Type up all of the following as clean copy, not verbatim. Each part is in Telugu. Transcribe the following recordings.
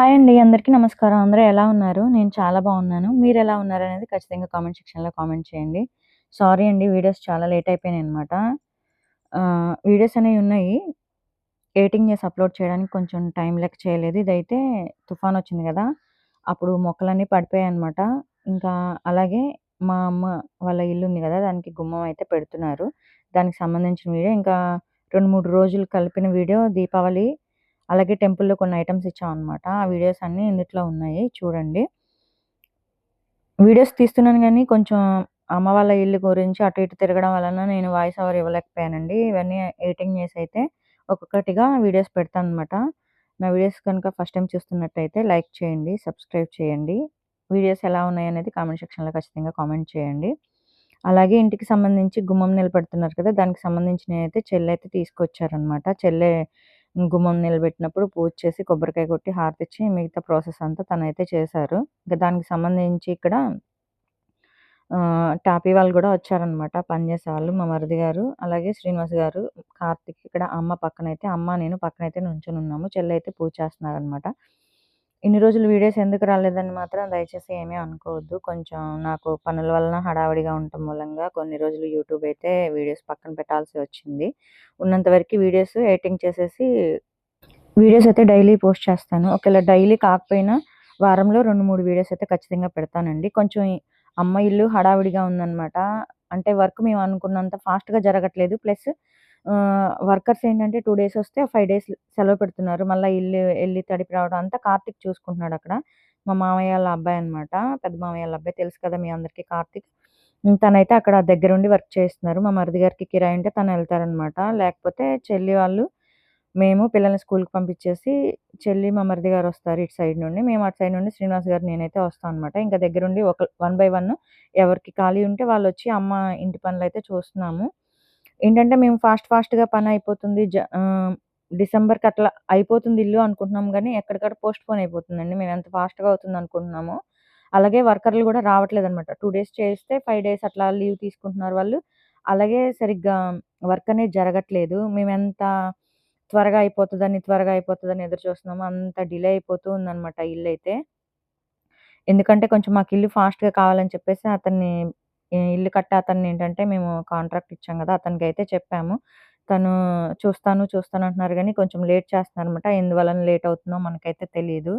హాయ్ అండి. అందరికీ నమస్కారం. అందరూ ఎలా ఉన్నారు? నేను చాలా బాగున్నాను. మీరెలా ఉన్నారనేది ఖచ్చితంగా కామెంట్ సెక్షన్‌లో కామెంట్ చేయండి. సారీ అండి వీడియోస్ చాలా లేట్ అయిపోయినాయన్నమాట. వీడియోస్ అనేవున్నాయి. ఎడిటింగ్ చేసి అప్‌లోడ్ చేయడానికి కొంచెం టైం లేక చేయలేదు. ఇదైతే తుఫానొచ్చింది గదా! అప్పుడు మొక్కలన్నీ పడిపోయాయన్నమాట. ఇంకా అలాగే మా అమ్మ వాళ్ళ ఇల్లుంది గదా! దానికి గుమ్మం అయితే పెడుతున్నారు. దానికి సంబంధించిన వీడియో ఇంకా 2, 3 రోజులు కలిపిన వీడియో దీపావళి అలాగే టెంపుల్‌లో కొన్ని ఐటెమ్స్ ఇచ్చామన్నమాట. ఆ వీడియోస్ అన్నీ ఇందుట్లో ఉన్నాయి చూడండి. వీడియోస్ తీస్తున్నాను గానీ, కొంచెం అమ్మ వాళ్ళ ఇల్లు గురించి అటు ఇటు తిరగడం వలన నేను వాయిస్ ఓవర్ ఇవ్వలేకపోయానండి. ఇవన్నీ ఎడిటింగ్ చేసైతే ఒక్కొక్కటిగా వీడియోస్ పెడతాననమాట. నా వీడియోస్ కనుక ఫస్ట్ టైమ్ చూస్తున్నట్టయితే లైక్ చేయండి, సబ్స్క్రైబ్ చేయండి. వీడియోస్ ఎలా ఉన్నాయనేది కామెంట్ సెక్షన్‌లో ఖచ్చితంగా కామెంట్ చేయండి. అలాగే ఇంటికి సంబంధించి గుమ్మం నిలబెడుతున్నారు కదా! దానికి సంబంధించినయైతే చెల్లయితే తీసుకొచ్చారనమాట. చెల్లె గుమ్మం నిలబెట్టినప్పుడు పూజ చేసి, కొబ్బరికాయ కొట్టి, హారతిచ్చి మిగతా ప్రాసెస్ అంతా తనైతే చేశారు. ఇంక దానికి సంబంధించి ఇక్కడ టాపీ వాళ్ళు గూడా వచ్చారనమాట పనిచేసేవాళ్ళు. మా మరిది గారు, అలాగే శ్రీనివాస్ గారు, కార్తీక్ ఇక్కడ అమ్మ పక్కనైతే నేను పక్కనైతే నుంచొనున్నాము. చెల్లయితే పూజ చేస్తున్నారనమాట. ఇన్ని రోజులు వీడియోస్ ఎందుకు రాలేదని మాత్రం దయచేసి ఏమీ అనుకోవద్దు. కొంచెం నాకు పనుల వలన హడావిడిగా ఉండటం మూలంగా కొన్ని రోజులు యూట్యూబ్ అయితే వీడియోస్ పక్కన పెట్టాల్సి వచ్చింది. ఉన్నంత వరకి వీడియోస్ ఎడిటింగ్ చేసేసి వీడియోస్ అయితే డైలీ పోస్ట్ చేస్తాను. ఒకవేళ డైలీ కాకపోయినా వారంలో 2, 3 వీడియోస్ అయితే ఖచ్చితంగా పెడతానండి. కొంచెం అమ్మ ఇల్లు హడావిడిగా ఉందనమాట. అంటే వర్క్ మేము అనుకున్నంత ఫాస్ట్‌గా జరగట్లేదు. ప్లస్ వర్కర్స్ ఏంటంటే 2 డేస్ వస్తే 5 డేస్ సెలవు పెడుతున్నారు. మళ్ళా ఇల్లు ఎళ్లి తడిపి రావడం అంతా కార్తీక్ చూసుకుంటున్నాడక్కడ. మా మామయ్య ఆళ్ళ అబ్బాయి అనమాట. పెద్ద మామయ్య ఆళ్ళ అబ్బాయి తెలుసు కదా మీ అందరికీ కార్తీక్. తనైతే అక్కడ దగ్గరుండి వర్క్ చేస్తున్నారు. మా మరిది గారికి కిరాయి ఉంటే తనెళ్తారనమాట. లేకపోతే చెల్లి వాళ్ళు మేము పిల్లల్ని స్కూలుకి పంపించేసి చెల్లి, మా మరిది గారొస్తారు ఇటు సైడ్ నుండి. మేము అటు సైడ్ నుండి శ్రీనివాస్ గారు, నేనైతే వస్తాం అనమాట. ఇంక దగ్గరుండి వన్ బై వన్ ఎవరికి ఖాళీ ఉంటే వాళ్ళొచ్చి అమ్మ ఇంటి పనులైతే చూస్తున్నాము. ఏంటంటే మేము ఫాస్ట్‌గా పనయిపోతుంది. డిసెంబర్‌కి అట్లా అయిపోతుంది ఇల్లు అనుకుంటున్నాం గానీ, ఎక్కడికక్కడ పోస్ట్‌పోన్ అయిపోతుందండి. మేమెంత ఫాస్ట్‌గా అవుతుందనుకుంటున్నామో. అలాగే వర్కర్లు గూడా రావట్లేదనమాట. 2 డేస్ చేస్తే 5 డేస్ అట్లా లీవ్ తీసుకుంటున్నారు వాళ్ళు. అలాగే సరిగ్గా వర్క్ అనేది జరగట్లేదు. మేమెంత త్వరగా అయిపోతదని ఎదురు చూస్తున్నామో అంత డిలే అయిపోతూ ఉందనమాట ఇల్లైతే. ఎందుకంటే కొంచెం మాకు ఇల్లు ఫాస్ట్‌గా కావాలని చెప్పేసి అతన్ని ఇల్లు కట్టే అతన్నేంటంటే మేము కాంట్రాక్ట్ ఇచ్చాం గదా! అతనికైతే చెప్పాము. తను చూస్తాను అంటున్నారు గానీ కొంచెం లేట్ చేస్తున్నారనమాట. ఎందువలన లేట్ అవుతుందో మనకైతే తెలీదు.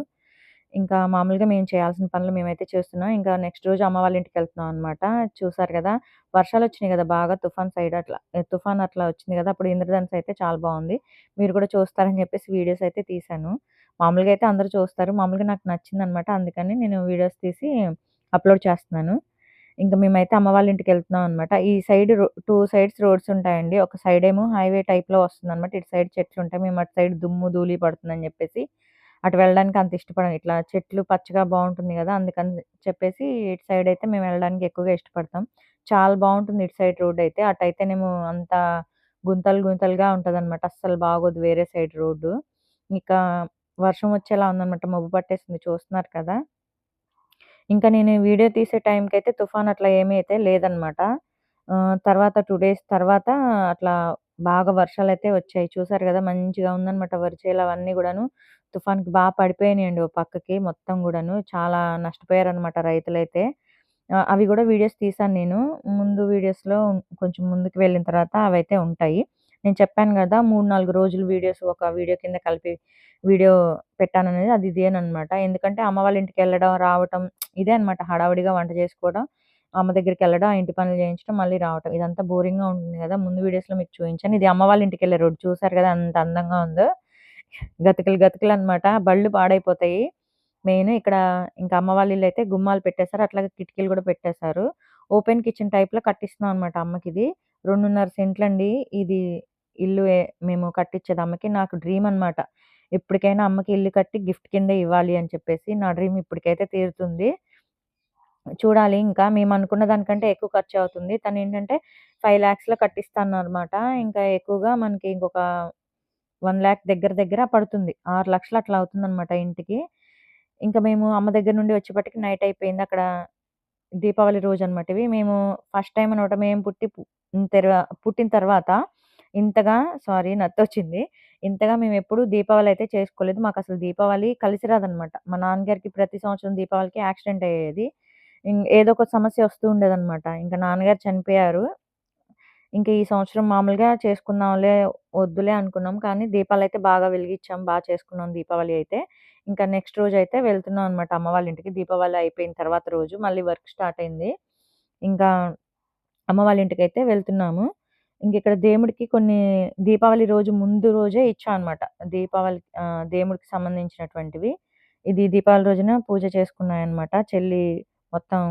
ఇంకా మామూలుగా మేము చేయాల్సిన పనులు మేమైతే చేస్తున్నాం. ఇంకా నెక్స్ట్ రోజు అమ్మ వాళ్ళ ఇంటికెళ్తున్నాం అనమాట. చూసారు గదా! వర్షాలొచ్చినాయి గదా! బాగా తుఫాన్ సైడ్ అట్లా తుఫాన్ అట్లా వచ్చింది గదా! అప్పుడు ఇంద్రధనుస్సు అయితే చాలా బావుంది. మీరు కూడా చూస్తారని చెప్పేసి వీడియోస్ అయితే తీశాను. మామూలుగా అయితే అందరూ చూస్తారు. మామూలుగా నాకు నచ్చిందనమాట. అందుకని నేను వీడియోస్ తీసి అప్‌లోడ్ చేస్తున్నాను. ఇంక మేమైతే అమ్మ వాళ్ళ ఇంటికెళ్తున్నాం అనమాట. ఈ సైడ్ 2 సైడ్స్ రోడ్స్ ఉంటాయండి. ఒక సైడేమో హైవే టైప్‌లో వస్తుందనమాట. ఇటు సైడ్ చెట్లుంటాయి. మేము అటు సైడ్ దుమ్ము, ధూళి పడుతుందని జెప్పేసి అటు వెళ్ళడానికి అంత ఇష్టపడం. ఇట్లా చెట్లు పచ్చగా బావుంటుంది గదా! అందుకని చెప్పేసి ఇటు సైడ్ అయితే మేము వెళ్ళడానికి ఎక్కువగా ఇష్టపడతాం. చాలా బావుంటుంది ఇటు సైడ్ రోడ్డయితే. అటయితేనేమో అంతా గుంతలుగా ఉంటదనమాట. అస్సలు బాగోదు వేరే సైడ్ రోడ్డు. ఇక వర్షం వచ్చేలా ఉందనమాట. మబ్బు పట్టేసింది చూస్తున్నారు కదా! ఇంకా నేను వీడియో తీసే టైంకైతే తుఫాన్ అట్లా ఏమీ అయితే లేదనమాట. తర్వాత 2 డేస్ తర్వాత అట్లా బాగా వర్షాలైతే వచ్చాయి. చూసారు గదా! మంచిగా ఉందనమాట వరిచేలు అవన్నీ గూడాను. తుఫాన్‌కి పడిపోయినాయండి ఓ పక్కకి మొత్తం గూడాను. చాలా నష్టపోయారనమాట రైతులైతే. అవి గూడా వీడియోస్ తీశాను నేను. ముందు వీడియోస్‌లో కొంచెం ముందుకు వెళ్ళిన తర్వాత అవైతే ఉంటాయి. నేను చెప్పాను గదా! 3, 4 రోజులు వీడియోస్ ఒక వీడియో కింద కలిపి వీడియో పెట్టాననేది అది ఇదేననమాట. ఎందుకంటే అమ్మ వాళ్ళ ఇంటికెళ్ళడం, రావటం ఇదే అనమాట హడావిడిగా వంట చేసుకోవడం, అమ్మ దగ్గరికెళ్ళడం, ఆ ఇంటి పనులు చేయించడం, మళ్ళీ రావటం. ఇదంతా బోరింగ్‌గా ఉంటుంది గదా! ముందు వీడియోస్‌లో మీకు చూయించాను. ఇది అమ్మ వాళ్ళ ఇంటికెళ్ళే రోడ్. చూసారు గదా! ఎంత అందంగా ఉందో. గతుకులనమాట. బళ్ళు పాడైపోతాయి. మెయిన్ ఇక్కడ ఇంకా అమ్మ వాళ్ళ ఇల్లయితే గుమ్మాలు పెట్టేసారు. అట్లాగే కిటికీలు గూడా పెట్టేసారు. ఓపెన్ కిచెన్ టైప్‌లో కట్టిస్తున్నాం అనమాట అమ్మకిది. 2.5 సెంట్లండి. ఇది ఇల్లు మేము కట్టిచ్చేది అమ్మకి. నాకు డ్రీమ్ అనమాట. ఎప్పటికైనా అమ్మకి ఇల్లు కట్టి గిఫ్ట్ కింద ఇవ్వాలి అని చెప్పేసి. నా డ్రీమ్ ఇప్పటికైతే తీరుతుంది. చూడాలి ఇంకా మేమనుకున్న దానికంటే ఎక్కువ ఖర్చవుతుంది. తనేంటంటే 5,00,000లో కట్టిస్తా అన్నారన్నమాట. ఇంకా ఎక్కువగా మనకి ఇంకొక 1,00,000 దగ్గర దగ్గర పడుతుంది. 6,00,000 అట్లా అవుతుందన్నమాట ఇంటికి. ఇంకా మేము అమ్మ దగ్గర నుండి వచ్చేప్పటికి నైట్ అయిపోయింది. అక్కడ దీపావళి రోజనమాట ఇవి. మేము ఫస్ట్ టైమ్ అనమాట మేము పుట్టిన తర్వాత ఇంతగా సారీ నత్తొచ్చింది. ఇంతగా మేమెప్పుడు దీపావళి అయితే చేసుకోలేదు. మాకసలు దీపావళి కలిసి రాదనమాట. మా నాన్నగారికి ప్రతి సంవత్సరం దీపావళికి యాక్సిడెంట్ అయ్యేది. ఏదో ఒక సమస్య వస్తూ ఉండేదనమాట. ఇంక నాన్నగారు చనిపోయారు. ఇంక ఈ సంవత్సరం మామూలుగా చేసుకుందాంలే, వద్దులే అనుకున్నాం. కానీ దీపాలైతే బాగా వెలిగిచ్చాం. చేసుకున్నాం దీపావళి అయితే. ఇంకా నెక్స్ట్ రోజైతే వెళ్తున్నాం అనమాట అమ్మ వాళ్ళ ఇంటికి. దీపావళి అయిపోయిన తర్వాత రోజు మళ్ళీ వర్క్ స్టార్ట్ అయింది. ఇంకా అమ్మ వాళ్ళ ఇంటికైతే వెళ్తున్నాము. ఇంకిక్కడ దేవుడికి కొన్ని దీపావళి రోజు ముందు రోజే ఇచ్చా అనమాట. దేవుడికి సంబంధించినటువంటివి. ఇది దీపావళి రోజున పూజ చేసుకున్నాయన్నమాట. చెల్లి మొత్తం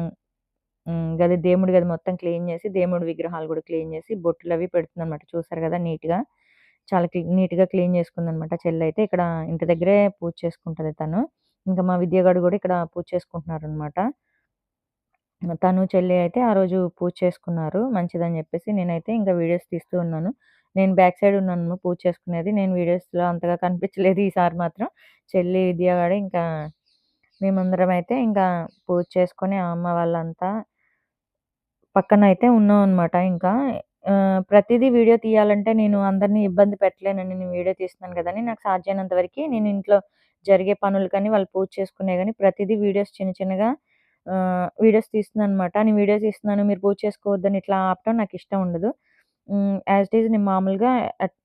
దేవుడి గది మొత్తం క్లీన్ చేసి, దేవుడి విగ్రహాలు గూడా క్లీన్ చేసి, బొట్లవి పెడుతుందనమాట. చూసారు గదా! నీట్‌గా. చాలా నీట్‌గా క్లీన్ చేసుకుందనమాట చెల్లయితే. ఇక్కడ ఇంటి దగ్గరే పూజ చేసుకుంటది తను. ఇంకా మా విద్యగాడు గూడా ఇక్కడ పూజ చేసుకుంటున్నారనమాట. తను, చెల్లి అయితే ఆ రోజు పూజ చేసుకున్నారు. మంచిదని జెప్పేసి నేనైతే ఇంకా వీడియోస్ తీస్తూ ఉన్నాను. నేను బ్యాక్ సైడ్ ఉన్నాను పూజ చేసుకునేది. నేను వీడియోస్‌లో అంతగా కనిపించలేదు ఈసారి మాత్రం. చెల్లి, విద్యగాడు ఇంకా మేమందరమైతే ఇంకా పూజ చేసుకొని అమ్మ వాళ్ళంతా పక్కనైతే ఉన్నామనమాట ఇంకా. ప్రతీదీ వీడియో తీయాలంటే నేను అందరిని ఇబ్బంది పెట్టలేనండి. నేను వీడియో తీస్తున్నాను గదని నాకు సాధ్యమైనంత వరకి నేను ఇంట్లో జరిగే పనులు కానీ, వాళ్ళు పూజ చేసుకునేయి గాని ప్రతీదీ వీడియోస్ చిన్న చిన్నగా వీడియోస్ తీస్తున్నాననమాట. నేను వీడియో తీస్తున్నాను, మీరు పూజ చేసుకోవద్దని ఇట్లా ఆపటం నాకిష్టం ఉండదు. యాజ్ ఇట్ ఈజ్ నేను మామూలుగా అట్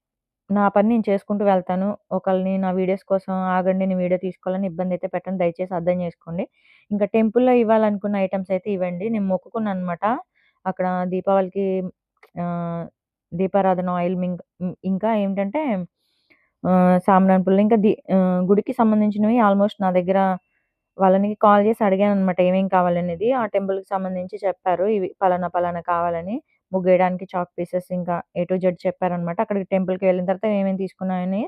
నా పని నేను చేసుకుంటూ వెళ్తాను. ఒకళ్ళని నా వీడియోస్ కోసం ఆగండి నేను వీడియో తీసుకోవాలని ఇబ్బందయితే పెట్టను. దయచేసి అర్థం చేసుకోండి. ఇంకా టెంపుల్‌లో ఇవ్వాలనుకున్న ఐటెమ్స్ అయితే ఇవండి. నేను మొక్కుకున్నాననమాట. అక్కడ దీపావళికి ఆహ్, దీపారాధన ఆయిల్ ఇంకా ఏంటంటే సాంబ్రాణి పుల్ల ఇంకా గుడికి సంబంధించినవి ఆల్మోస్ట్ నా దగ్గర వాళ్ళని కాల్ చేసి అడిగాననమాట ఏమేం కావాలనేది. ఆ టెంపుల్‌కి సంబంధించి చెప్పారు. ఇవి పలానా, పలానా కావాలని. ముగ్గేయడానికి చాక్ పీసెస్ ఇంకా ఏ టు జెడ్ చెప్పారనమాట. అక్కడికి టెంపుల్‌కి వెళ్ళిన తర్వాత ఏమేమి తీసుకున్నానని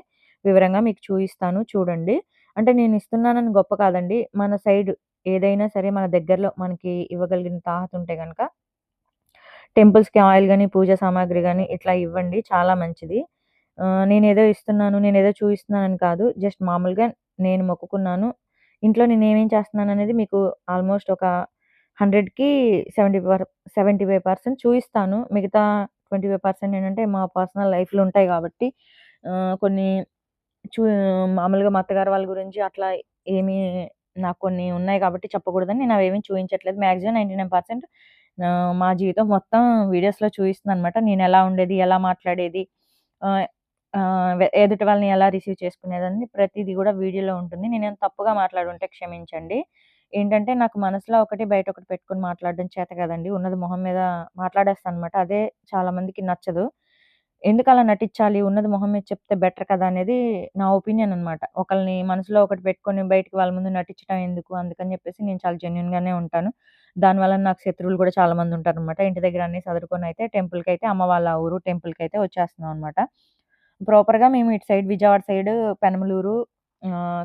వివరంగా మీకు చూయిస్తాను చూడండి. అంటే నేను ఇస్తున్నానని గొప్ప కాదండి. మన సైడ్ ఏదైనా సరే మన దగ్గరలో మనకి ఇవ్వగలిగిన తాహత ఉంటే గనక టెంపుల్స్‌కి ఆయిల్ గాని, పూజా సామాగ్రి గాని ఇట్లా ఇవ్వండి. చాలా మంచిది. నేనేదో ఇస్తున్నాను, నేనేదో చూయిస్తున్నానని కాదు. జస్ట్ మామూలుగా నేను మొక్కుకున్నాను. ఇంట్లో నేనేమేం చేస్తున్నాననేది మీకు ఆల్మోస్ట్ ఒక 100కి 75% చూయిస్తాను. మిగతా 25% ఏంటంటే మా పర్సనల్ లైఫ్‌లో ఉంటాయి గాబట్టి కొన్ని చూ మామూలుగా మా అత్తగారు వాళ్ళ గురించి అట్లా ఏమి నాకు కొన్ని ఉన్నాయి కాబట్టి చెప్పకూడదని నేను అవేమి చూయించట్లేదు. మాక్సిమం 99% మా జీవితం మొత్తం వీడియోస్‌లో చూయిస్తున్నాననమాట. నేనెలా ఉండేది, ఎలా మాట్లాడేది, ఆహ్, ఎదుటి వాళ్ళని ఎలా రిసీవ్ చేసుకునేదని ప్రతీది గూడా వీడియోలో ఉంటుంది. నేనేమైనా తప్పుగా మాట్లాడుంటే క్షమించండి. ఏంటంటే నాకు మనసులో ఒకటి, బయట ఒకటి పెట్టుకొని మాట్లాడడం చేత కాదండి. ఉన్నది మొహం మీద మాట్లాడేస్తాననమాట. అదే చాలా మందికి నచ్చదు. ఎందుకలా నటిచ్చాలి? ఉన్నది మొహం మీద చెప్తే బెటర్ కదా! అనేది నా ఒపీనియన్ అనమాట. ఒకళ్ళని మనసులో ఒకటి పెట్టుకొని బయటికి వాళ్ళ ముందు నటిచ్చడం ఎందుకు? అందుకని జెప్పేసి నేను చాలా జెన్యూన్‌గానే ఉంటాను. దానివల్ల నాకు శత్రువులు గూడా చాలా మందుంటారనమాట. ఇంటి దగ్గర అన్నీ సదురుకొనైతే టెంపుల్‌కైతే అమ్మ వాళ్ళ ఊరు టెంపుల్‌కైతే వచ్చేస్తున్నాం అనమాట. ప్రాపర్‌గా మేము ఇటు సైడ్ విజయవాడ సైడు పెనమలూరు,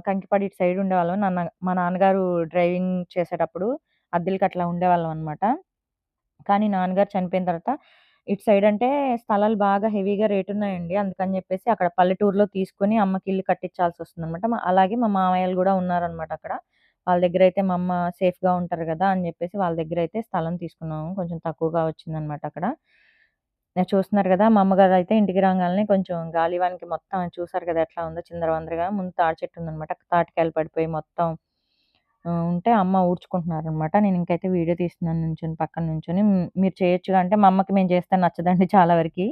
కంకిపాడు ఇటు సైడ్ ఉండేవాళ్ళం. మా నాన్నగారు డ్రైవింగ్ చేసేటప్పుడు అద్దెలకి అట్లా ఉండేవాళ్ళం అనమాట. కానీ నాన్నగారు చనిపోయిన తర్వాత ఇటు సైడ్ అంటే స్థలాలు బాగా హెవీగా రేటున్నాయండి. అందుకని జెప్పేసి అక్కడ పల్లెటూరులో తీసుకొని అమ్మకి ఇల్లు కట్టించాల్సొస్తుందనమాట. అలాగే మా మామయ్యలు గూడా ఉన్నారనమాట అక్కడ. వాళ్ళ దగ్గరైతే మా అమ్మ సేఫ్‌గా ఉంటారు గదా! అని జెప్పేసి వాళ్ళ దగ్గరైతే స్థలం తీసుకున్నాము. కొంచెం తక్కువగా వచ్చిందనమాట అక్కడ. చూస్తున్నారు గదా! మా అమ్మగారైతే ఇంటికి రాంగాల్నే కొంచెం గాలివానకి మొత్తం చూసారు గదా! ఎట్లా ఉందో చిందరవందరగా. ముందు తాటి చెట్టు ఉందనమాట. తాటికాయలు పడిపోయి మొత్తం ఉంటే అమ్మ ఊడ్చుకుంటున్నారనమాట. నేను ఇంకైతే వీడియో తీస్తున్నాను నించొని పక్కన నించొని. మీరు చేయొచ్చుగా అంటే మా అమ్మకి మేము చేస్తే నచ్చదండి చాలా వరకి.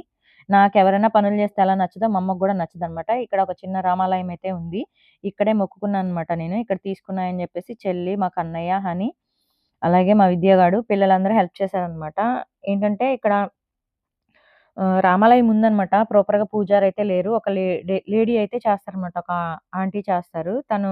నాకెవరైనా పనులు చేస్తే ఎలా నచ్చదో మా అమ్మకి గూడా నచ్చదనమాట. ఇక్కడ ఒక చిన్న రామాలయం అయితే ఉంది. ఇక్కడే మొక్కుకున్నాననమాట నేను. ఇక్కడ తీసుకున్నాయని జెప్పేసి చెల్లి, మా కన్నయ్య, హనీ అలాగే మా విద్యగాడు పిల్లలందరూ హెల్ప్ చేశారనమాట. ఏంటంటే ఇక్కడ రామాలయం ఉందనమాట. ప్రాపర్‌గా పూజారైతే లేరు. ఒక లేడీ అయితే చేస్తారనమాట. ఒక ఆంటీ చేస్తారు. తను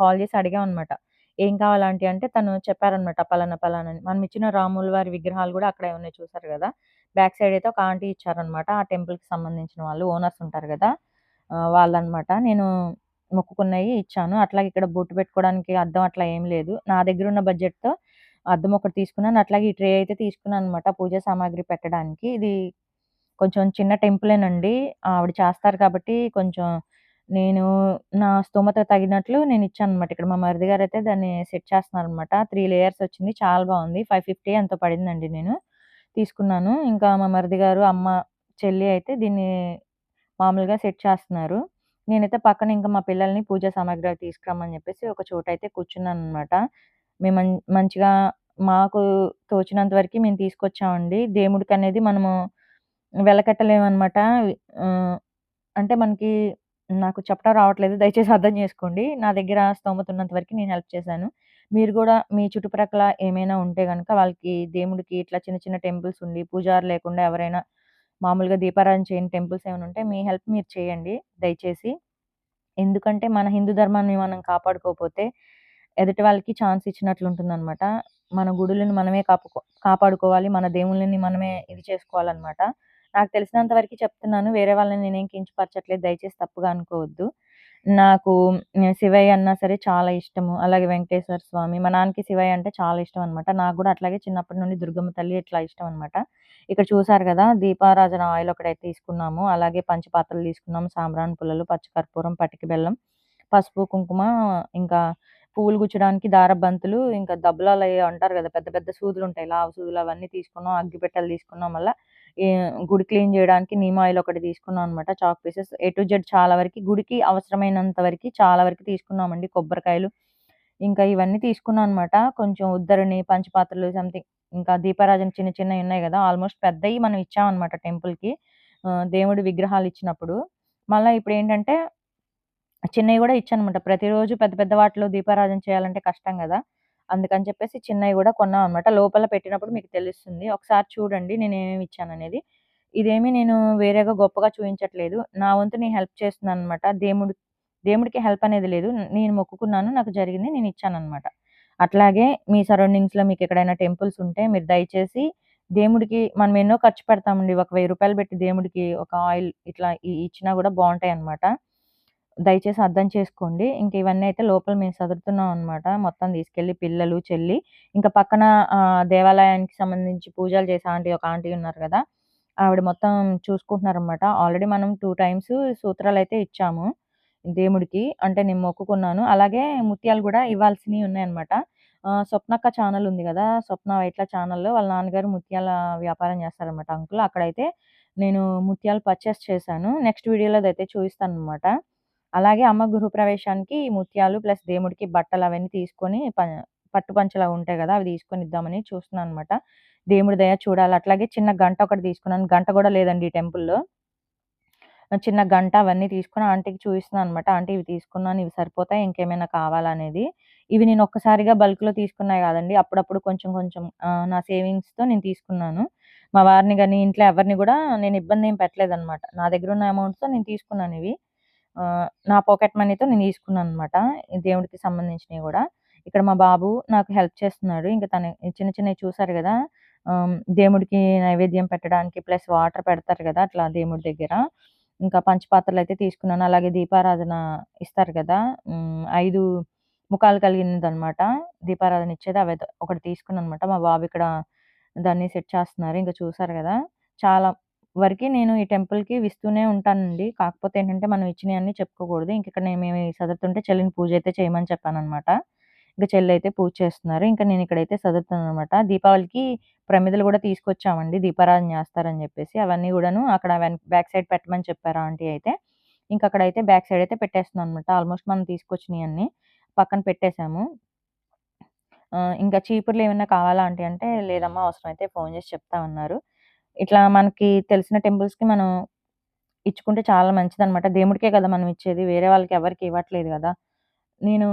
కాల్ చేసి అడిగామనమాట. "ఏం కావాలి ఆంటీ" అంటే తను చెప్పారనమాట. పలానా పలానా అని. మనమిచ్చిన రాముల వారి విగ్రహాలు గూడా అక్కడే ఉన్నాయి చూసారు గదా! బ్యాక్ సైడ్ అయితే ఒక ఆంటీ ఇచ్చారనమాట. ఆ టెంపుల్‌కి సంబంధించిన వాళ్ళు ఓనర్స్ ఉంటారు గదా! వాళ్ళనమాట. నేను మొక్కుకున్నయి ఇచ్చాను. అట్లాగే ఇక్కడ బొట్టు పెట్టుకోవడానికి అద్దం అట్లా ఏం లేదు. నా దగ్గరున్న బడ్జెట్‌తో అద్దం ఒకటి తీసుకున్నాను. అట్లాగే ఈ ట్రే అయితే తీసుకున్నాననమాట పూజా సామాగ్రి పెట్టడానికి. ఇది కొంచెం చిన్న టెంపులేనండి. ఆవిడ చేస్తారు కాబట్టి కొంచెం నేను నా స్తోమతకు తగినట్లు నేనిచ్చాననమాట. ఇక్కడ మా మరిది గారైతే దాన్ని సెట్ చేస్తున్నారనమాట. 3 లేయర్స్ వచ్చింది. చాలా బావుంది. 550 ఎంతో పడిందండి నేను తీసుకున్నాను. ఇంకా మా మరిది గారు, అమ్మ, చెల్లి అయితే దీన్ని మామూలుగా సెట్ చేస్తున్నారు. నేనైతే పక్కన ఇంకా మా పిల్లల్ని పూజా సామాగ్రి అవి తీసుకురమ్మని చెప్పేసి ఒక చోటైతే కూర్చున్నాననమాట. మేము మంచిగా మాకు తోచినంత వరకి మేము తీసుకొచ్చామండి. దేవుడికనేది మనము వెలకట్టలేమనమాట. ఆహ్, అంటే మనకి నాకు చెప్పడం రావట్లేదు. దయచేసి అర్థం చేసుకోండి. నా దగ్గర స్తోమత ఉన్నంత వరకు నేను హెల్ప్ చేశాను. మీరు గూడా మీ చుట్టుప్రక్కల ఏమైనా ఉంటే గనక వాళ్ళకి దేవుడికి ఇట్లా చిన్న చిన్న టెంపుల్స్ ఉండి పూజారి లేకుండా ఎవరైనా మామూలుగా దీపారాధన చేయని టెంపుల్స్ ఏమైనా ఉంటే మీ హెల్ప్ మీరు చేయండి దయచేసి. ఎందుకంటే మన హిందూ ధర్మాన్ని మనం కాపాడుకోకపోతే ఎదుటి వాళ్ళకి ఛాన్స్ ఇచ్చినట్లుంటుందనమాట. మన గుడులను మనమే కాపాడుకోవాలి. మన దేవుళ్ళని మనమే ఇది చేసుకోవాలనమాట. నాకు తెలిసినంత వరకి చెప్తున్నాను. వేరే వాళ్ళని నేనేం కించపరచట్లేదు. దయచేసి తప్పుగా అనుకోవద్దు. నాకు శివయ్య అన్నా సరే చాలా ఇష్టము. అలాగే వెంకటేశ్వర స్వామి మా నాన్నకి శివయ్య అంటే చాలా ఇష్టం అనమాట. నాకు గూడా అట్లాగే చిన్నప్పటి నుండి దుర్గమ్మ తల్లి ఇట్లా ఇష్టం అనమాట. ఇక్కడ చూసారు గదా! దీపారాజన ఆయిల్ ఒకటైతే తీసుకున్నాము. అలాగే పంచపాత్రలు తీసుకున్నాము. సాంబ్రాణి పుల్లలు, పచ్చకర్పూరం, పటిక బెల్లం, పసుపు, కుంకుమ, ఇంకా పువ్వులు గుచ్చడానికి దారపు బంతులు, ఇంకా దబలాలయి అంటారు గదా! పెద్ద పెద్ద సూదులుంటాయి. లావు సూదులు అవన్నీ తీసుకున్నాం. అగ్గిపెట్టెలు తీసుకున్నాం. మళ్ళా ఈ గుడి క్లీన్ జేయడానికి నీమ్ ఆయిల్ ఒకటి తీసుకున్నాం అనమాట. Chalk pieces A to Z చాలా వరకి గుడికి అవసరమైనంత వరకి చాలా వరకు తీసుకున్నామండి. కొబ్బరికాయలు, ఇంకా ఇవన్నీ తీసుకున్నాం అనమాట. కొంచెం ఉద్దరణి, పంచపాత్రలు సంథింగ్ ఇంకా దీపారాజన చిన్న చిన్నయి ఉన్నాయి గదా! ఆల్‌మోస్ట్ పెద్దయి మనం ఇచ్చామనమాట టెంపుల్‌కి. దేవుడి విగ్రహాలిచ్చినప్పుడు. మళ్ళా ఇప్పుడేంటంటే చిన్నయి గూడా ఇచ్చాననమాట. ప్రతిరోజు పెద్ద పెద్ద వాటిలో దీపారాధన చేయాలంటే కష్టం గదా! అందుకని చెప్పేసి చిన్నయి గూడా కొన్నామనమాట. లోపల పెట్టినప్పుడు మీకు తెలుస్తుంది. ఒకసారి చూడండి నేనేమేమి ఇచ్చాననేది. ఇదేమి నేను వేరేగా గొప్పగా చూయించట్లేదు. నా వంతు నేను హెల్ప్ చేస్తున్నాననమాట. దేవుడికి హెల్ప్ అనేది లేదు. నేను మొక్కుకున్నాను. నాకు జరిగింది నేనిచ్చాననమాట. అట్లాగే మీ సరౌండింగ్స్‌లో మీకెక్కడైనా టెంపుల్స్ ఉంటే మీరు దయచేసి దేవుడికి మనం ఎన్నో ఖర్చు పెడతామండి. ఒక రూ. 1000 పెట్టి దేవుడికి ఒక ఆయిల్ ఇట్లా ఇచ్చినా గూడా బావుంటాయనమాట. దయచేసి అర్థం చేసుకోండి. ఇంక ఇవన్నీ అయితే లోపల మేము సదురుతున్నాం అనమాట. మొత్తం తీసుకెళ్ళి పిల్లలు, చెల్లి ఇంకా పక్కన దేవాలయానికి సంబంధించి పూజలు చేసే ఒక ఆంటీ ఉన్నారు గదా! ఆవిడ మొత్తం చూసుకుంటున్నారనమాట. ఆల్రెడీ మనం 2 టైమ్స్ సూత్రాలైతే ఇచ్చాము దేవుడికి. అంటే నేను మొక్కుకున్నాను. అలాగే ముత్యాలు గూడా ఇవ్వాల్సినయి ఉన్నాయన్నమాట. స్వప్నక్క ఛానెల్ ఉంది గదా! స్వప్న వైట్ల ఛానెల్‌లో వాళ్ళ నాన్నగారు ముత్యాల వ్యాపారం చేస్తారనమాట అంకుల్. అక్కడైతే నేను ముత్యాలు పర్చేస్ చేశాను. నెక్స్ట్ వీడియోలో అదైతే చూయిస్తాననమాట. అలాగే అమ్మ గృహప్రవేశానికి ముత్యాలు ప్లస్ దేవుడికి బట్టలు అవన్నీ తీసుకొని పట్టు పంచలు అవి ఉంటాయి గదా! అవి తీసుకొని ఇద్దామని చూస్తున్నాననమాట. దేవుడి దయ చూడాలి. అట్లాగే చిన్న గంట ఒకటి తీసుకున్నాను. గంట గూడా లేదండి ఈ టెంపుల్‌లో. చిన్న గంట అవన్నీ తీసుకొని ఆంటీకి చూయిస్తున్నాననమాట. ఆంటీ ఇవి తీసుకున్నాను. ఇవి సరిపోతాయి. ఇంకేమైనా కావాలా అనేది. ఇవి నేను ఒక్కసారిగా బల్క్‌లో తీసుకున్నయి గాదండి. అప్పుడప్పుడు కొంచెం కొంచెం నా సేవింగ్స్‌తో నేను తీసుకున్నాను. మా వారిని గాని, ఇంట్లో ఎవరిని గూడా నేను ఇబ్బందేం పెట్టలేదనమాట. నా దగ్గరున్న అమౌంట్‌తో నేను తీసుకున్నానివి. నా పాకెట్ మనీతో నేను తీసుకున్నాననమాట. ఈ దేవుడికి సంబంధించినయి గూడా. ఇక్కడ మా బాబు నాకు హెల్ప్ చేస్తున్నాడు. ఇంక తను చిన్న చిన్నయి చూసారు గదా! దేవుడికి నైవేద్యం పెట్టడానికి ప్లస్ వాటర్ పెడతారు గదా! అట్లా దేవుడి దగ్గర. ఇంకా పంచపాత్రలయితే తీసుకున్నాను. అలాగే దీపారాధన ఇస్తారు గదా! 5 ముఖాలు కలిగినదనమాట. దీపారాధన ఇచ్చేది అవైతే ఒకటి తీసుకున్నాననమాట. మా బాబు ఇక్కడ దాన్ని సెట్ చేస్తున్నారు. ఇంక చూసారు గదా! చాలా వరకి నేను ఈ టెంపుల్‌కి ఇస్తూనే ఉంటానండి. కాకపోతే ఏంటంటే మనం ఇచ్చినయన్నీ చెప్పుకోకూడదు. ఇంక ఇక్కడ మేము సదురుతుంటే చెల్లిని పూజైతే చేయమని చెప్పాననమాట. ఇంక చెల్లయితే పూజ చేస్తున్నారు. ఇంక నేనిక్కడైతే సదురుతున్నాననమాట. దీపావళికి ప్రమిదలు గూడా తీసుకొచ్చామండి. దీపారాధన చేస్తారని జెప్పేసి. అవన్నీ గూడాను అక్కడ బ్యాక్ సైడ్ పెట్టమని చెప్పారు ఆంటీ అయితే. ఇంకక్కడైతే బ్యాక్ సైడ్ అయితే పెట్టేస్తున్నాననమాట. ఆల్‌మోస్ట్ మనం తీసుకొచ్చినియన్నీ పక్కన పెట్టేసాము. ఇంకా చీపుర్లేమన్నా కావాలా ఆంటీ అంటే, లేదమ్మా అవసరమైతే ఫోను జేసి చెప్తామన్నారు. ఇట్లా మనకి తెలిసిన టెంపుల్స్‌కి మనం ఇచ్చుకుంటే చాలా మంచిదనమాట. దేవుడికే గదా మనం ఇచ్చేది. వేరే వాళ్ళకి ఎవరికీ ఇవ్వట్లేదు గదా! నేను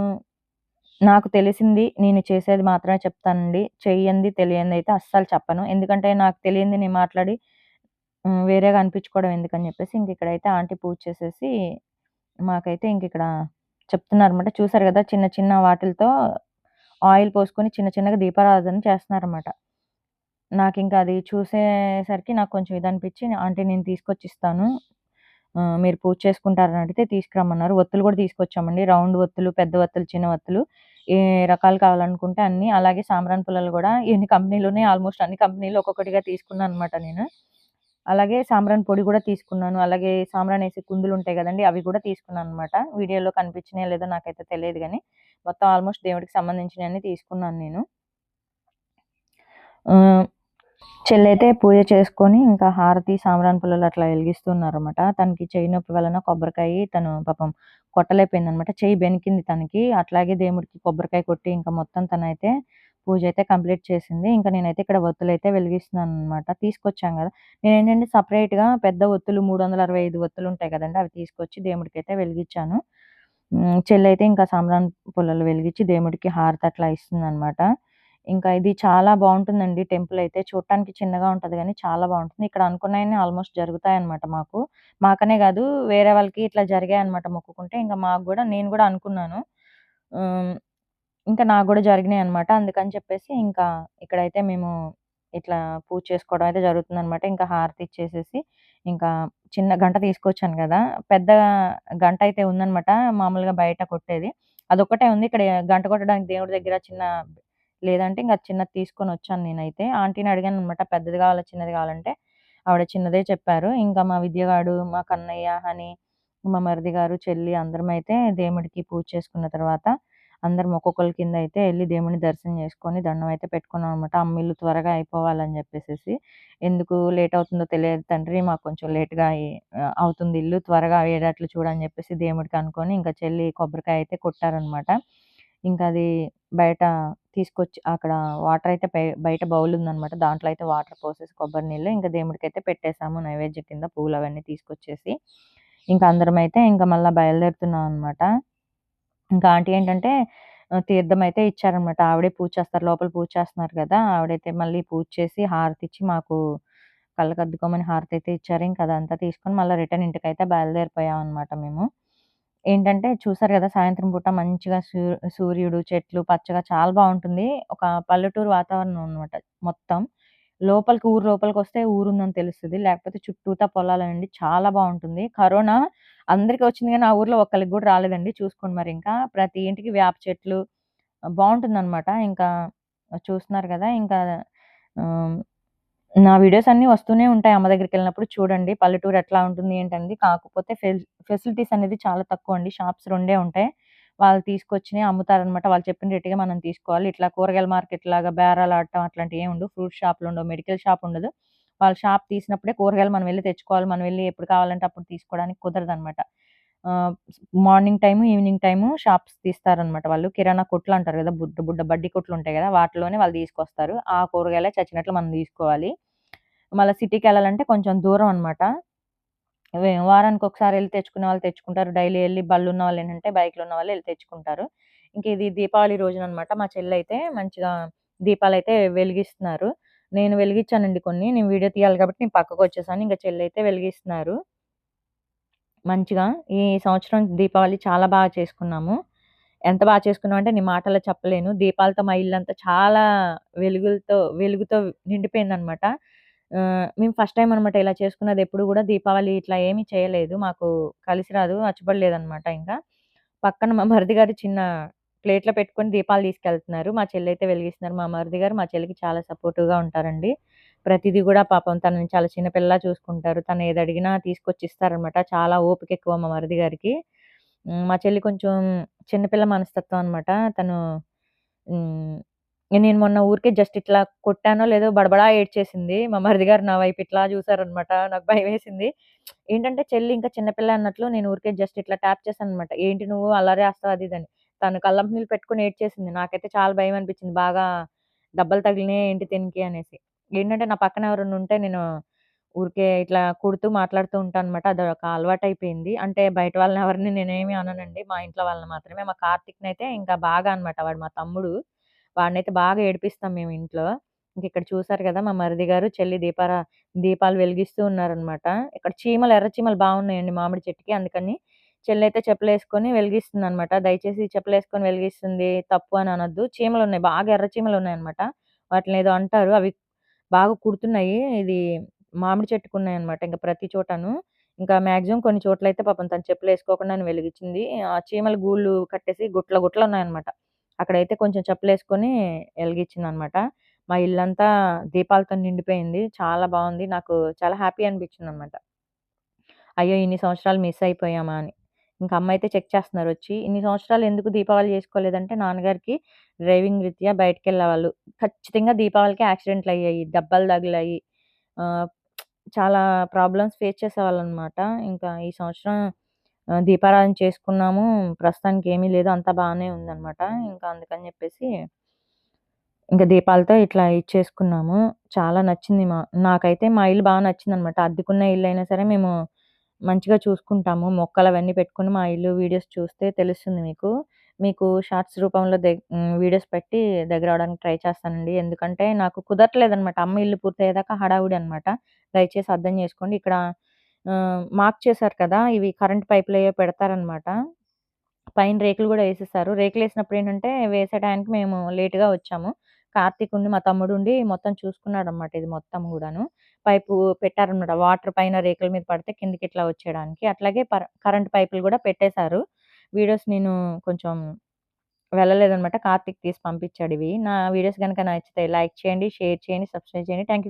నాకు తెలిసింది నేను చేసేది మాత్రమే చెప్తానండి. చెయ్యంది, తెలియందయితే అస్సలు చెప్పను. ఎందుకంటే నాకు తెలియంది నేను మాట్లాడి వేరేగా అనిపించుకోవడం ఎందుకని జెప్పేసి ఇంకిక్కడైతే ఆంటీ పూజ చేసేసి మాకైతే ఇంకిక్కడ చెప్తున్నారన్నమాట. చూసారు గదా! చిన్న చిన్న వాటిలతో ఆయిల్ పోసుకొని చిన్న చిన్నగా దీపారాధన చేస్తున్నారన్నమాట. నాకింక అది చూసేసరికి నాకు కొంచెం ఇదనిపిచ్చి ఆంటీ నేను తీసుకొచ్చిస్తాను. మీరు పూజ చేసుకుంటారని అడిగితే తీసుకురమ్మన్నారు. ఒత్తులు గూడా తీసుకొచ్చామండి. రౌండ్ ఒత్తులు, పెద్ద ఒత్తులు, చిన్న ఒత్తులు ఏ రకాలు కావాలనుకుంటే అన్ని. అలాగే సాంబ్రాణి పుల్లలు గూడా ఎన్ని కంపెనీలున్నాయి ఆల్‌మోస్ట్ అన్ని కంపెనీలు ఒక్కొక్కటిగా తీసుకున్నానన్నమాట నేను. అలాగే సాంబ్రాణి పొడి గూడా తీసుకున్నాను. అలాగే సాంబ్రాణేసే కుందులుంటాయి గదండీ! అవి గూడా తీసుకున్నానన్నమాట. వీడియోలో కనిపించినాయో లేదో నాకైతే తెలీదు గానీ, మొత్తం ఆల్‌మోస్ట్ దేవుడికి సంబంధించినయన్నీ తీసుకున్నాను నేను. ఆహ్ చెల్లయితే పూజ చేసుకొని ఇంకా హారతి, సాంబ్రాణి పుల్లలు అట్లా ఎలిగిస్తున్నారనమాట. తనకి చెయ్యి నొప్పి వలన కొబ్బరికాయ తను పాపం కొట్టలేకపోయిందనమాట. చెయ్యి బెనికింది తనకి. అట్లాగే దేవుడికి కొబ్బరికాయ కొట్టి ఇంకా మొత్తం తనైతే పూజ అయితే కంప్లీట్ చేసింది. ఇంకా నేనైతే ఇక్కడ ఒత్తులైతే వెలిగిస్తున్నాననమాట. తీసుకొచ్చాం గదా! నేనేంటంటే సెపరేట్‌గా పెద్ద ఒత్తులు 365 ఒత్తులుంటాయి కదండీ! అవి తీసుకొచ్చి దేవుడికైతే వెలిగిచ్చాను. చెల్లయితే ఇంకా సాంబ్రాణి పుల్లలు వెలిగిచ్చి దేవుడికి హారతి అట్లా ఇస్తుందనమాట. ఇంకా ఇది చాలా బావుంటుందండి టెంపులయితే. చూడటానికి చిన్నగా ఉంటది గానీ చాలా బావుంటుంది. ఇక్కడ అనుకున్నయన్నీ ఆల్‌మోస్ట్ జరుగుతాయన్నమాట మాకు. మాకనే గాదు వేరే వాళ్ళకి ఇట్లా జరిగాయన్నమాట మొక్కుకుంటే. ఇంక మాకు గూడా నేను గూడా అనుకున్నాను. హ్మ్. ఇంకా నాకు గూడా జరిగినాయన్నమాట. అందుకని చెప్పేసి ఇంకా ఇక్కడైతే మేము ఇట్లా పూజ చేసుకోవడం అయితే జరుగుతుందన్నమాట. ఇంకా హారతిచ్చేసేసి ఇంకా చిన్న గంట తీసుకొచ్చాను గదా! పెద్ద గంటయితే ఉందన్నమాట. మామూలుగా బయట కొట్టేది. అదొక్కటే ఉంది. ఇక్కడ గంట కొట్టడానికి దేవుడి దగ్గర చిన్న లేదంటే ఇంక అది చిన్నది తీసుకొనొచ్చాను నేనైతే. ఆంటీని అడిగాననమాట పెద్దది గావాలా? చిన్నది గావాలంటే ఆవిడ చిన్నదే చెప్పారు. ఇంకా మా విద్యగాడు, మా కన్నయ్య, హనీ, మా మరిది గారు, చెల్లి అందరమైతే దేవుడికి పూజ చేసుకున్న తర్వాత అందరం ఒక్కొక్కళ్ళ కింద అయితే ఎళ్లి దేవుడిని దర్శనం చేసుకొని దండం అయితే పెట్టుకున్నామనమాట. అమ్మ ఇల్లు త్వరగా అయిపోవాలని జెప్పేసేసి. ఎందుకు లేట్ అవుతుందో తెలియదు తండ్రి మాకు కొంచెం లేట్‌గా అవుతుంది ఇల్లు త్వరగా అయ్యేటట్లు చూడు అని జెప్పేసి దేవుడికి అనుకోని ఇంకా చెల్లి కొబ్బరికాయ అయితే కొట్టారనమాట. ఇంకా అది బయట తీసుకొచ్చి అక్కడ వాటర్ అయితే బయట బౌల్ ఉందనమాట. దాంట్లో అయితే వాటర్ పోసేసి కొబ్బరి నీళ్ళు ఇంకా దేవుడికైతే పెట్టేసాము నైవేద్యం కింద పువ్వులవన్నీ తీసుకొచ్చేసి. ఇంకా అందరమైతే ఇంకా మళ్ళా బయలుదేరుతున్నాం అనమాట. ఇంకా ఆంటీ ఏంటంటే తీర్థం అయితే ఇచ్చారనమాట. ఆవిడే పూజ చేస్తారు. లోపల పూజ చేస్తున్నారు గదా! ఆవిడైతే మళ్ళీ పూజ చేసి హారతిచ్చి మాకు కళ్ళకద్దుకోమని హారతయితే ఇచ్చారు. ఇంక అదంతా తీసుకొని మళ్ళా రిటర్న్ ఇంటికైతే బయలుదేరిపోయామనమాట మేము. ఏంటంటే చూసారు గదా! సాయంత్రం పూట మంచిగా సూర్యుడు, చెట్లు పచ్చగా చాలా బావుంటుంది. ఒక పల్లెటూరు వాతావరణం అనమాట మొత్తం. లోపలికి ఊరు లోపలికొస్తే ఊరుందని తెలుస్తది. లేకపోతే చుట్టూతా పొలాలేనండి. చాలా బావుంటుంది. కరోనా అందరికి వచ్చింది గానీ, ఆ ఊర్లో ఒక్కళ్ళకి గూడా రాలేదండి. చూసుకోండి మరింకా. ప్రతి ఇంటికి వేప చెట్లు బావుంటుందనమాట. ఇంకా చూస్తున్నారు గదా! ఇంకా ఆహ్, నా వీడియోస్ అన్నీ వస్తూనే ఉంటాయి అమ్మ దగ్గరికెళ్ళినప్పుడు చూడండి. పల్లెటూరు ఎట్లా ఉంటుంది ఏంటనేది. కాకపోతే ఫెసిలిటీస్ అనేది చాలా తక్కువండి. షాప్స్ రెండే ఉంటాయి. వాళ్ళు తీసుకొచ్చినయి అమ్ముతారనమాట. వాళ్ళు చెప్పిన రేటుకే మనం తీసుకోవాలి. ఇట్లా కూరగాయల మార్కెట్‌లాగా బేరాలాడటం అట్లాంటియేం ఉండవు. ఫ్రూట్ షాపులుండవు, మెడికల్ షాప్ ఉండదు. వాళ్ళు షాప్ తీసినప్పుడే కూరగాయలు మనం వెళ్లి తెచ్చుకోవాలి. మనం వెళ్లి ఎప్పుడు కావాలంటే అప్పుడు తీసుకోవడానికి కుదరదనమాట. ఆహ్, morning time, evening time shops తీస్తారనమాట వాళ్ళు. కిరాణా కొట్లంటారు గదా! బుడ్డ బుడ్డ బడ్డీ కొట్లుంటాయి గదా! వాటిలోనే వాళ్ళు తీసుకొస్తారు. ఆ కూరగాయలే చచ్చినట్లు మనం తీసుకోవాలి. మళ్ళా సిటీకెళ్ళాలంటే కొంచెం దూరం అనమాట. వారానికొకసారి ఎళ్లి తెచ్చుకునే వాళ్ళు తెచ్చుకుంటారు. డైలీ ఎళ్లి బళ్ళున్న వాళ్ళేంటంటే బైక్‌లున్న వాళ్ళు ఎళ్లి తెచ్చుకుంటారు. ఇంక ఇది దీపావళి రోజుననమాట మా చెల్లయితే మంచిగా దీపాలైతే వెలిగిస్తున్నారు. నేను వెలిగిచ్చానండి కొన్ని. నేను వీడియో తీయాలి కాబట్టి నేను పక్కకొచ్చేసాను. ఇంక చెల్లయితే వెలిగిస్తున్నారు. మంచిగా ఈ సంవత్సరం దీపావళి చాలా బాగా చేసుకున్నాము. ఎంత బా చేసుకున్నామంటే నేను మాటల్లో చెప్పలేను. దీపాలతో మా ఇల్లంతా చాలా వెలుగుతో నిండిపోయిందనమాట. మేము ఫస్ట్ టైమ్ అనమాట ఇలా చేసుకున్నది. ఎప్పుడు గూడా దీపావళి ఇట్లా ఏమి చేయలేదు. మాకు కలిసి రాదు. అచ్చుబడలేదనమాట ఇంకా. పక్కన మా మరిది గారు చిన్న ప్లేట్‌లో పెట్టుకొని దీపాలు తీసుకెళ్తున్నారు. మా చెల్లయితే వెలిగిస్తున్నారు. మా మరిది గారు మా చెల్లికి చాలా సపోర్టివ్‌గా ఉంటారండి. ప్రతిది గూడా పాపం తనని చాలా చిన్న పిల్లలా చూసుకుంటారు. తను ఏదడిగినా తీసుకొచ్చి ఇస్తారనమాట. చాలా ఓపిక ఎక్కువ మా మరిది గారికి. మా చెల్లి కొంచెం చిన్న పిల్ల మనస్తత్వం అనమాట. తను హ్మ్. నేను మొన్న ఊరికే జస్ట్ ఇట్లా కొట్టానో లేదో బడబడా ఏడ్చేసింది. మా మరిది గారు నా వైపు ఇట్లా చూసారనమాట. నాకు భయమేసింది. ఏంటంటే చెల్లి ఇంకా చిన్న పిల్ల అన్నట్లు నేను ఊరికే జస్ట్ ఇట్లా ట్యాప్ చేశాననమాట. ఏంటి నువ్వు అల్లరేస్తావు అది ఇదని. తను కళ్ళంట నీళ్ళు పెట్టుకొని ఏడ్చేసింది. నాకైతే చాలా భయమనిపించింది. బాగా దెబ్బలు తగిలినాయా ఏంటి దీనికి అనేసి. ఏంటంటే నా పక్కన ఎవరైనా ఉంటే నేను ఊరికే ఇట్లా కొడుతూ మాట్లాడుతూ ఉంటానన్నమాట. అదొక అలవాటయిపోయింది. అంటే బయట వాళ్ళని ఎవరిని నేనేమి అననండి. మా ఇంట్లో వాళ్ళని మాత్రమే. మా కార్తీక్‌నైతే ఇంకా బాగా అనమాట. వాడు మా తమ్ముడు. వాడినైతే బాగా ఏడిపిస్తాం మేము ఇంట్లో. ఇంకిక్కడ చూసారు గదా! మా మరిది గారు, చెల్లి దీపాలు వెలిగిస్తూ ఉన్నారనమాట. ఇక్కడ ఎర్ర చీమలు బావున్నాయండి మామిడి చెట్టుకి. అందుకని చెల్లయితే చెప్పులేసుకొని వెలిగిస్తుందనమాట. దయచేసి చెప్పులేసుకొని వెలిగిస్తుంది తప్పు అని అనొద్దు. చీమలున్నాయి. బాగా ఎర్ర చీమలున్నాయనమాట. వాటిలినేదో అంటారు. అవి బాగా కుడుతున్నాయి. ఇది మామిడి చెట్టుకున్నాయన్నమాట. ఇంక ప్రతి చోటను. ఇంకా మాక్సిమం కొన్ని చోట్లయితే పాపం తను చెప్పులేసుకోకుండానే వెలిగించింది. ఆ చీమలు గూళ్ళు కట్టేసి గుట్టలున్నాయన్నమాట. అక్కడైతే కొంచెం చెప్పులేసుకొని ఎలిగించిందన్నమాట. మా ఇల్లంతా దీపాలతో నిండిపోయింది. చాలా బావుంది. నాకు చాలా హ్యాపీ అనిపించిందన్నమాట. అయ్యో! ఇన్ని సంవత్సరాలు మిస్ అయిపోయామా అని. ఇంకా అమ్మ అయితే చెక్ చేస్తున్నారొచ్చి. ఇన్ని సంవత్సరాలు ఎందుకు దీపావళి చేసుకోలేదంటే, నాన్నగారికి డ్రైవింగ్ రీత్యా బయటికెళ్ళేవాళ్ళు. ఖచ్చితంగా దీపావళికి యాక్సిడెంట్‌లయ్యాయి. దెబ్బలు తగిలాయి. ఆహ్, చాలా ప్రాబ్లమ్స్ ఫేస్ చేసేవాళ్ళనమాట. ఇంకా ఈ సంవత్సరం దీపారాధన చేసుకున్నాము. ప్రస్తుతానికి ఏమీ లేదు. అంతా బానే ఉందనమాట. ఇంకా అందుకని జెప్పేసి ఇంక దీపాలతో ఇట్లా ఇచ్చేసుకున్నాము. చాలా నచ్చింది నాకైతే మా ఇల్లు బా నచ్చిందనమాట. అద్దెకున్న ఇల్లయినా సరే మేము మంచిగా చూసుకుంటాము. మొక్కలవన్నీ పెట్టుకొని మా ఇల్లు వీడియోస్ చూస్తే తెలుస్తుంది మీకు. మీకు షార్ట్స్ రూపంలో వీడియోస్ పెట్టి దగ్గరవ్వడానికి ట్రై చేస్తానండి. ఎందుకంటే నాకు కుదరట్లేదనమాట. అమ్మ ఇల్లు పూర్తయ్యేదాకా హడావుడి అనమాట. దయచేసి అర్థం చేసుకోండి. ఇక్కడ మార్క్ చేశారు కదా! ఇవి కరెంట్ పైపులయ్యో పెడతారనమాట. పైన రేకులు గూడా యేసేసారు. రేకులేసినప్పుడేంటంటే, వేసే టయానికి మేము లేట్‌గా వచ్చాము. కార్తీక్ ఉండి, మా తమ్ముడుండి మొత్తం చూసుకున్నాడనమాట ఇది మొత్తం గూడాను. పైపు పెట్టారనమాట. వాటర్ పైన రేకుల మీద పడితే కిందకిట్లా వచ్చేయడానికి. అట్లాగే కరెంట్ పైపులు గూడా పెట్టేశారు. వీడియోస్ నేను కొంచెం వెళ్ళలేదనమాట. కార్తీక్ తీసి పంపించాడివి. నా వీడియోస్ గనక నచ్చితే లైక్ చేయండి, షేర్ చేయండి, సబ్స్క్రైబ్ చేయండి. Thank you